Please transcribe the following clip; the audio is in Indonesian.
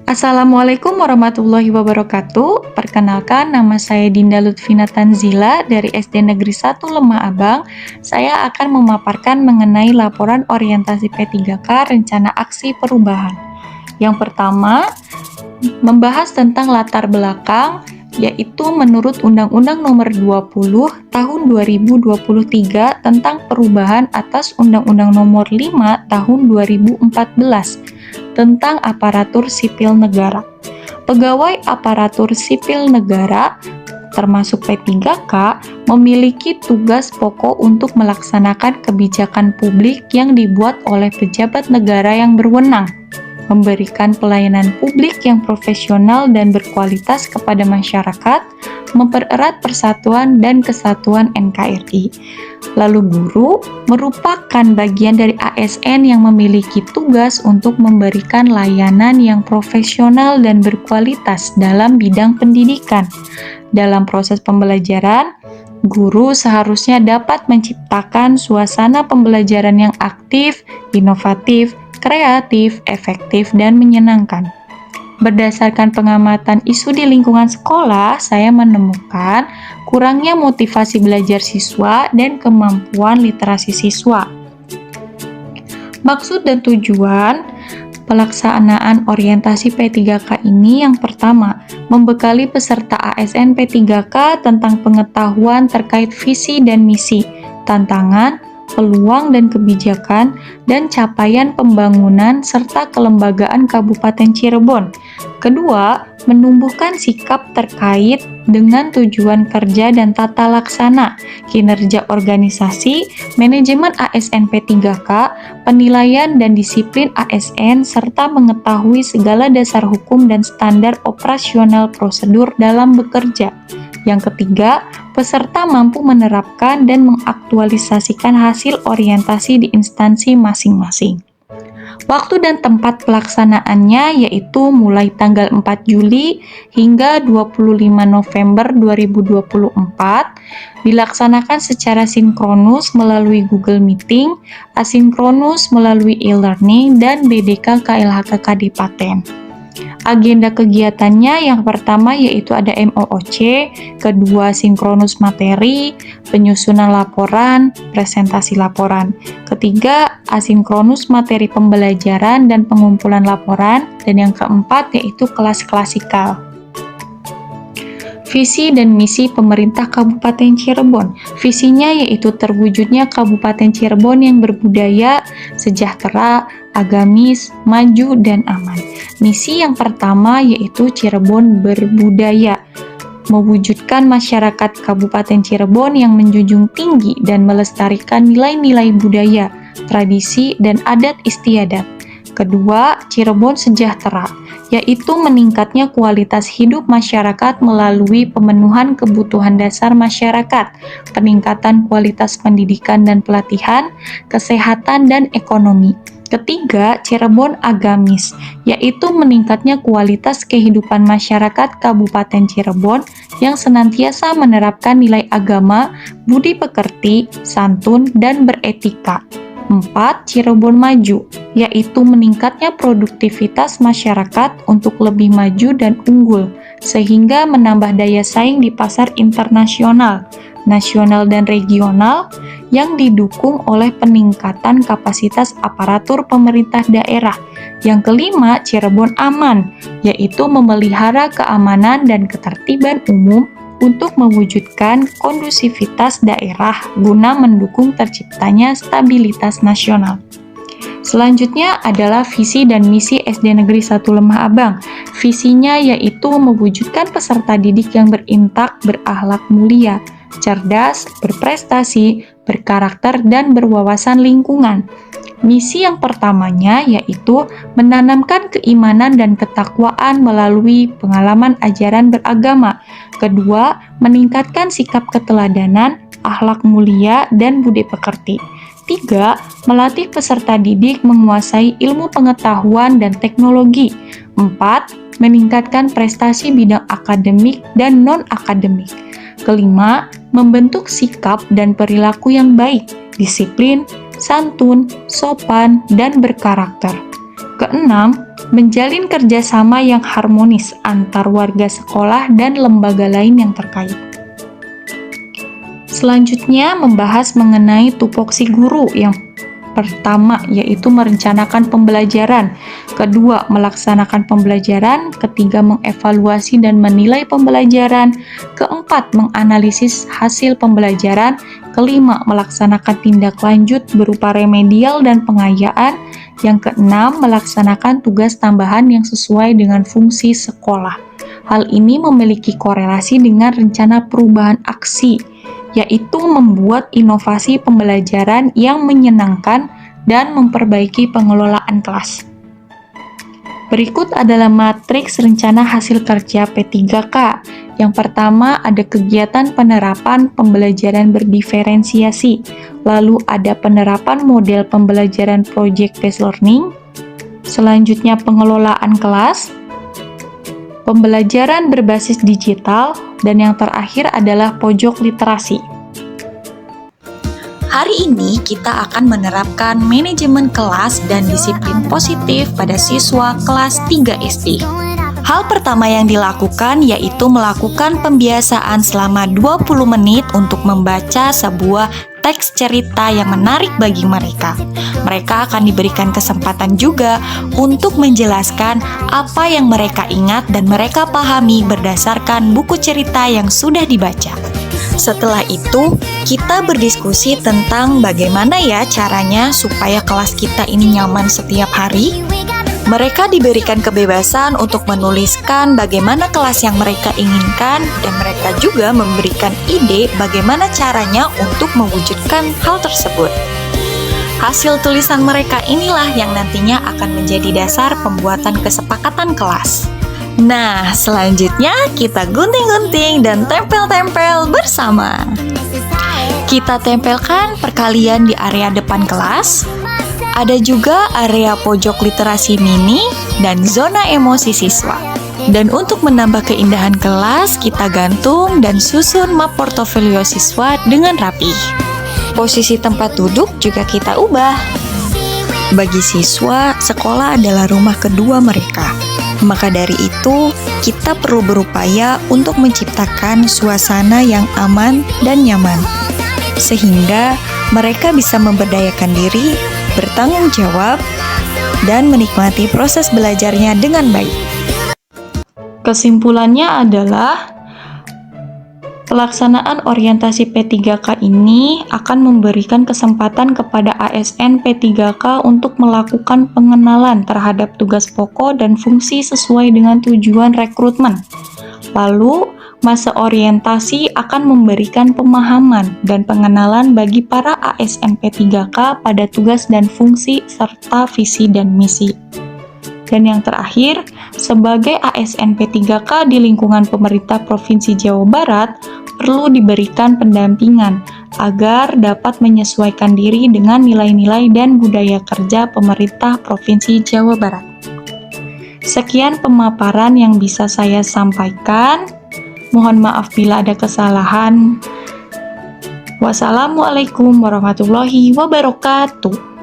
Assalamualaikum warahmatullahi wabarakatuh. Perkenalkan, nama saya Dinda Lutfina Tanzila dari SD Negeri 1 Lemah Abang. Saya akan memaparkan mengenai laporan orientasi P3K Rencana Aksi Perubahan. Yang pertama, membahas tentang latar belakang, yaitu menurut Undang-Undang Nomor 20 Tahun 2023 tentang perubahan atas Undang-Undang Nomor 5 Tahun 2014 tentang aparatur sipil negara. Pegawai aparatur sipil negara, termasuk P3K, memiliki tugas pokok untuk melaksanakan kebijakan publik yang dibuat oleh pejabat negara yang berwenang, memberikan pelayanan publik yang profesional dan berkualitas kepada masyarakat, mempererat persatuan dan kesatuan NKRI. Lalu guru merupakan bagian dari ASN yang memiliki tugas untuk memberikan layanan yang profesional dan berkualitas dalam bidang pendidikan. Dalam proses pembelajaran, guru seharusnya dapat menciptakan suasana pembelajaran yang aktif, inovatif, kreatif, efektif, dan menyenangkan. Berdasarkan pengamatan isu di lingkungan sekolah, saya menemukan kurangnya motivasi belajar siswa dan kemampuan literasi siswa. Maksud dan tujuan pelaksanaan orientasi P3K ini yang pertama, membekali peserta ASN P3K tentang pengetahuan terkait visi dan misi, tantangan, peluang dan kebijakan, dan capaian pembangunan serta kelembagaan Kabupaten Cirebon. Kedua, menumbuhkan sikap terkait dengan tujuan kerja dan tata laksana, kinerja organisasi, manajemen ASN P3K, penilaian dan disiplin ASN, serta mengetahui segala dasar hukum dan standar operasional prosedur dalam bekerja. Yang ketiga, peserta mampu menerapkan dan mengaktualisasikan hasil orientasi di instansi masing-masing. Waktu dan tempat pelaksanaannya yaitu mulai tanggal 4 Juli hingga 25 November 2024, dilaksanakan secara sinkronus melalui Google Meeting, asinkronus melalui e-learning, dan BDK KLHK Kadipaten. Agenda kegiatannya yang pertama yaitu ada MOOC, kedua sinkronus materi, penyusunan laporan, presentasi laporan, ketiga asinkronus materi pembelajaran dan pengumpulan laporan, dan yang keempat yaitu kelas klasikal. Visi dan misi pemerintah Kabupaten Cirebon. Visinya yaitu terwujudnya Kabupaten Cirebon yang berbudaya, sejahtera, agamis, maju, dan aman. Misi yang pertama yaitu Cirebon berbudaya, mewujudkan masyarakat Kabupaten Cirebon yang menjunjung tinggi dan melestarikan nilai-nilai budaya, tradisi, dan adat istiadat. Kedua, Cirebon sejahtera, yaitu meningkatnya kualitas hidup masyarakat melalui pemenuhan kebutuhan dasar masyarakat, peningkatan kualitas pendidikan dan pelatihan, kesehatan, dan ekonomi. Ketiga, Cirebon agamis, yaitu meningkatnya kualitas kehidupan masyarakat Kabupaten Cirebon yang senantiasa menerapkan nilai agama, budi pekerti, santun, dan beretika. 4. Cirebon maju, yaitu meningkatnya produktivitas masyarakat untuk lebih maju dan unggul, sehingga menambah daya saing di pasar internasional, nasional, dan regional yang didukung oleh peningkatan kapasitas aparatur pemerintah daerah. Yang kelima, Cirebon aman, yaitu memelihara keamanan dan ketertiban umum untuk mewujudkan kondusivitas daerah guna mendukung terciptanya stabilitas nasional. Selanjutnya adalah visi dan misi SD Negeri 1 Lemah Abang. Visinya yaitu mewujudkan peserta didik yang berintak, berakhlak mulia, cerdas, berprestasi, berkarakter, dan berwawasan lingkungan. Misi yang pertamanya yaitu menanamkan keimanan dan ketakwaan melalui pengalaman ajaran beragama. Kedua, meningkatkan sikap keteladanan, akhlak mulia, dan budi pekerti. 3. Melatih peserta didik menguasai ilmu pengetahuan dan teknologi. 4. Meningkatkan prestasi bidang akademik dan non-akademik. Kelima, membentuk sikap dan perilaku yang baik, disiplin, santun, sopan, dan berkarakter. Keenam, menjalin kerjasama yang harmonis antar warga sekolah dan lembaga lain yang terkait. Selanjutnya, membahas mengenai tupoksi guru yang pertama, yaitu merencanakan pembelajaran, kedua, melaksanakan pembelajaran, ketiga, mengevaluasi dan menilai pembelajaran, keempat, menganalisis hasil pembelajaran, kelima, melaksanakan tindak lanjut berupa remedial dan pengayaan, yang keenam, melaksanakan tugas tambahan yang sesuai dengan fungsi sekolah. Hal ini memiliki korelasi dengan rencana perubahan aksi, yaitu membuat inovasi pembelajaran yang menyenangkan dan memperbaiki pengelolaan kelas. Berikut adalah matriks rencana hasil kerja P3K. Yang pertama, ada kegiatan penerapan pembelajaran berdiferensiasi, lalu ada penerapan model pembelajaran project-based learning, selanjutnya pengelolaan kelas, pembelajaran berbasis digital, dan yang terakhir adalah pojok literasi. Hari ini kita akan menerapkan manajemen kelas dan disiplin positif pada siswa kelas 3 SD. Hal pertama yang dilakukan yaitu melakukan pembiasaan selama 20 menit untuk membaca sebuah teks cerita yang menarik bagi mereka. Mereka akan diberikan kesempatan juga untuk menjelaskan apa yang mereka ingat dan mereka pahami berdasarkan buku cerita yang sudah dibaca. Setelah itu, kita berdiskusi tentang bagaimana ya caranya supaya kelas kita ini nyaman setiap hari. Mereka diberikan kebebasan untuk menuliskan bagaimana kelas yang mereka inginkan dan mereka juga memberikan ide bagaimana caranya untuk mewujudkan hal tersebut. Hasil tulisan mereka inilah yang nantinya akan menjadi dasar pembuatan kesepakatan kelas. Nah, selanjutnya kita gunting-gunting dan tempel-tempel bersama. Kita tempelkan perkalian di area depan kelas. Ada juga area pojok literasi mini dan zona emosi siswa. Dan untuk menambah keindahan kelas, kita gantung dan susun map portofolio siswa dengan rapi. Posisi tempat duduk juga kita ubah. Bagi siswa, sekolah adalah rumah kedua mereka. Maka dari itu, kita perlu berupaya untuk menciptakan suasana yang aman dan nyaman, sehingga mereka bisa memberdayakan diri, bertanggung jawab, dan menikmati proses belajarnya dengan baik. Kesimpulannya adalah pelaksanaan orientasi P3K ini akan memberikan kesempatan kepada ASN P3K untuk melakukan pengenalan terhadap tugas pokok dan fungsi sesuai dengan tujuan rekrutmen. Lalu, masa orientasi akan memberikan pemahaman dan pengenalan bagi para ASN P3K pada tugas dan fungsi serta visi dan misi. Dan yang terakhir, sebagai ASN P3K di lingkungan pemerintah Provinsi Jawa Barat, perlu diberikan pendampingan agar dapat menyesuaikan diri dengan nilai-nilai dan budaya kerja pemerintah Provinsi Jawa Barat. Sekian pemaparan yang bisa saya sampaikan. Mohon maaf bila ada kesalahan. Wassalamualaikum warahmatullahi wabarakatuh.